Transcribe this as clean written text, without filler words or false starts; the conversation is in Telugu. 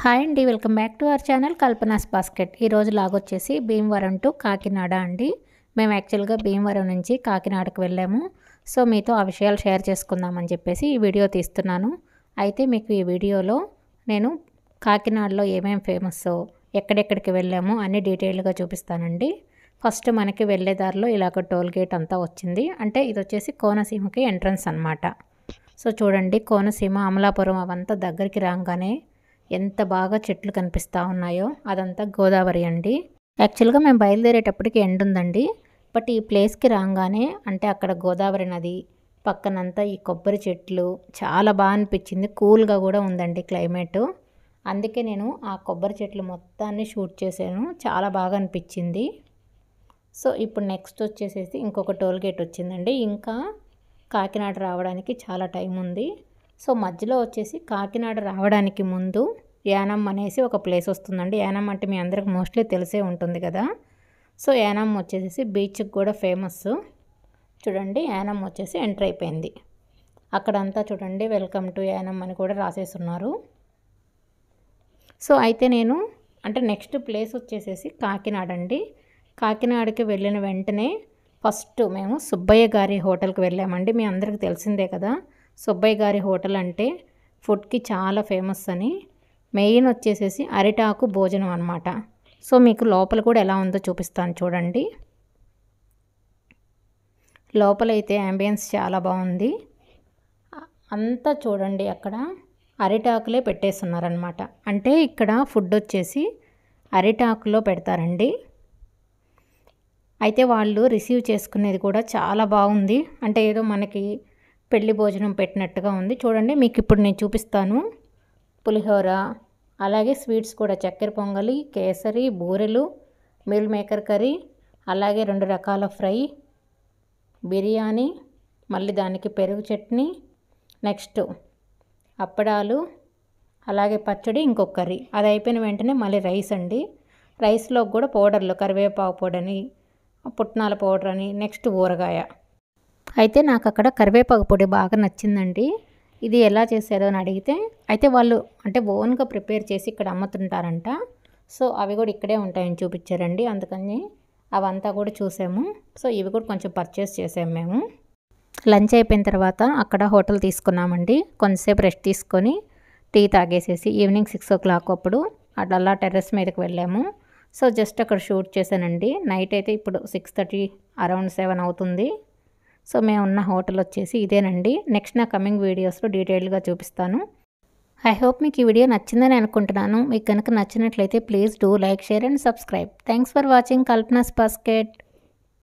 హాయ్ అండి, welcome back to our channel Kalpana's basket. ఈరోజు లాగొచ్చేసి భీమవరం టు కాకినాడ అండి. మేము యాక్చువల్గా భీమవరం నుంచి కాకినాడకు వెళ్ళాము. సో మీతో ఆ విషయాలు షేర్ చేసుకుందామని చెప్పేసి ఈ వీడియో తీస్తున్నాను. అయితే మీకు ఈ వీడియోలో నేను కాకినాడలో ఏమేమి ఫేమస్, ఎక్కడెక్కడికి వెళ్ళాము అన్ని డీటెయిల్గా చూపిస్తానండి. ఫస్ట్ మనకి వెళ్ళే దారిలో ఇలాగ టోల్ గేట్ అంతా వచ్చింది. అంటే ఇది వచ్చేసి కోనసీమకి ఎంట్రన్స్ అనమాట. సో చూడండి, కోనసీమ అమలాపురం అవంతా దగ్గరికి రాగానే ఎంత బాగా చెట్లు కనిపిస్తూ ఉన్నాయో. అదంతా గోదావరి అండి. యాక్చువల్గా మేము బయలుదేరేటప్పటికి ఎండ్ ఉందండి. బట్ ఈ ప్లేస్కి రాగానే అంటే అక్కడ గోదావరి నది పక్కనంతా ఈ కొబ్బరి చెట్లు చాలా బాగా అనిపించింది. కూల్గా కూడా ఉందండి క్లైమేట్. అందుకే నేను ఆ కొబ్బరి చెట్లు మొత్తాన్ని షూట్ చేశాను. చాలా బాగా అనిపించింది. సో ఇప్పుడు నెక్స్ట్ వచ్చేసేసి ఇంకొక టోల్ గేట్ వచ్చిందండి. ఇంకా కాకినాడ రావడానికి చాలా టైం ఉంది. సో మధ్యలో వచ్చేసి కాకినాడ రావడానికి ముందు యానం అనేసి ఒక ప్లేస్ వస్తుందండి. యానం అంటే మీ అందరికి మోస్ట్లీ తెలిసే ఉంటుంది కదా. సో యానం వచ్చేసి బీచ్కి కూడా ఫేమస్. చూడండి, యానం వచ్చేసి ఎంటర్ అయిపోయింది. అక్కడంతా చూడండి వెల్కమ్ టు యానం అని కూడా రాసేస్తున్నారు. సో అయితే నేను అంటే నెక్స్ట్ ప్లేస్ వచ్చేసేసి కాకినాడ అండి. కాకినాడకి వెళ్ళిన వెంటనే ఫస్ట్ మేము సుబ్బయ్య గారి హోటల్కి వెళ్ళామండి. మీ అందరికి తెలిసిందే కదా, సుబ్బయ్య గారి హోటల్ అంటే ఫుడ్కి చాలా ఫేమస్ అని. మెయిన్ వచ్చేసేసి అరిటాకు భోజనం అనమాట. సో మీకు లోపల కూడా ఎలా ఉందో చూపిస్తాను చూడండి. లోపలైతే యాంబియన్స్ చాలా బాగుంది. అంతా చూడండి అక్కడ అరిటాకులే పెట్టేస్తున్నారనమాట. అంటే ఇక్కడ ఫుడ్ వచ్చేసి అరిటాకులో పెడతారండి. అయితే వాళ్ళు రిసీవ్ చేసుకునేది కూడా చాలా బాగుంది. అంటే ఏదో మనకి పెళ్లి భోజనం పెట్టినట్టుగా ఉంది. చూడండి, మీకు ఇప్పుడు నేను చూపిస్తాను. పులిహోర, అలాగే స్వీట్స్ కూడా చక్కెర పొంగలి, కేసరి, బూరెలు, మీల్ మేకర్ కర్రీ, అలాగే 2 రకాల ఫ్రై, బిర్యానీ, మళ్ళీ దానికి పెరుగు చట్నీ, నెక్స్ట్ అప్పడాలు, అలాగే పచ్చడి, ఇంకొక కర్రీ. అది అయిపోయిన వెంటనే మళ్ళీ రైస్ అండి. రైస్లో కూడా పౌడర్లు, కరివేపాకు పొడని, పుట్నాల పౌడర్ అని, నెక్స్ట్ ఊరగాయ. అయితే నాకు అక్కడ కరివేపాకు పొడి బాగా నచ్చిందండి. ఇది ఎలా చేశారో అని అడిగితే అయితే వాళ్ళు అంటే ఓన్గా ప్రిపేర్ చేసి ఇక్కడ అమ్ముతుంటారంట. సో అవి కూడా ఇక్కడే ఉంటాయని చూపించారండి. అందుకని అవంతా కూడా చూసాము. సో ఇవి కూడా కొంచెం పర్చేస్ చేసాము మేము. లంచ్ అయిపోయిన తర్వాత అక్కడ హోటల్ తీసుకున్నామండి. కొంతసేపు రెస్ట్ తీసుకొని టీ తాగేసేసి ఈవినింగ్ 6 o'clock అప్పుడు అట్లా టెర్రస్ మీదకి వెళ్ళాము. సో జస్ట్ అక్కడ షూట్ చేశానండి. నైట్ అయితే ఇప్పుడు 6:30 అరౌండ్ 7 అవుతుంది. సో మేము ఉన్న హోటల్ వచ్చేసి ఇదేనండి. నెక్స్ట్ నా కమింగ్ వీడియోస్లో డీటెయిల్గా చూపిస్తాను. ఐ హోప్ మీకు ఈ వీడియో నచ్చిందని అనుకుంటున్నాను. మీకు కనుక నచ్చినట్లయితే please do like, share and subscribe. Thanks for watching Kalpana's basket.